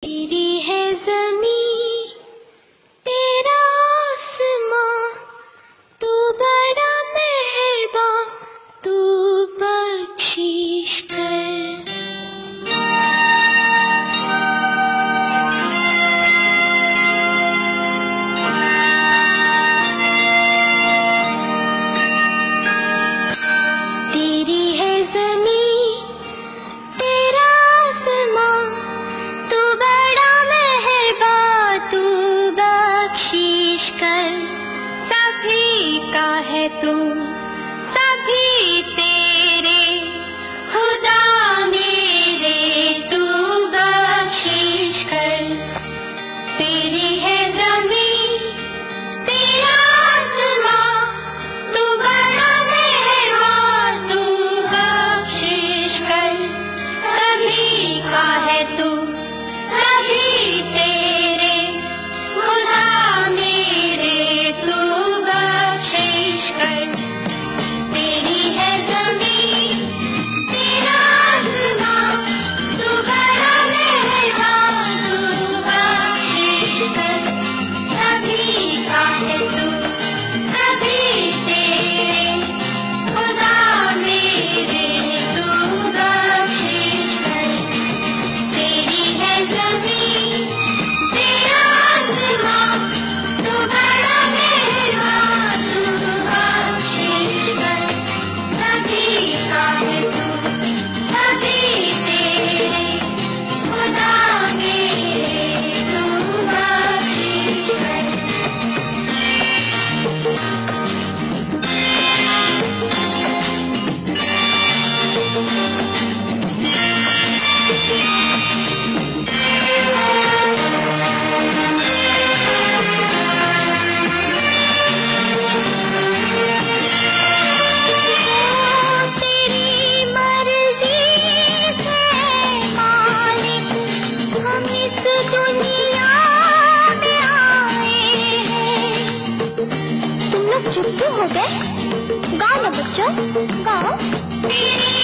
तेरी है ज़मीं तेरा आसमां, तू बड़ा मेहरबान, तू बख्शिश कर। तेरी है ज़मीं तेरा आसमां, तू बड़ा मेहरबान, तू बख्शिश कर। सभी का है तू, सभी तेरे, खुदा मेरे तू बख्शिश कर। तेरी है ज़मीं तेरा आसमां, तू बड़ा मेहरबान, तू बख्शिश कर। सभी का है तू, सभी तेरे, खुदा मेरे तू बख्शिश कर। तेरी है ज़मीं तेरा आसमां, तू बड़ा मेहरबान, तू बख्शिश कर। सभी का है तू, सभी तेरे, खुदा मेरे तू बख्शिश कर। तेरी है ज़मीं तेरा आसमां, तू बड़ा मेहरबान, तू बख्शिश कर। सभी का है तू, सभी तेरे, खुदा मेरे तू बख्शिश कर। तेरी मर्ज़ी है मालिक, हम इस दुनिया में आए हैं। तुम लोग चुप क्यों हो गए? गाओ ना बच्चों, गाओ। तेरी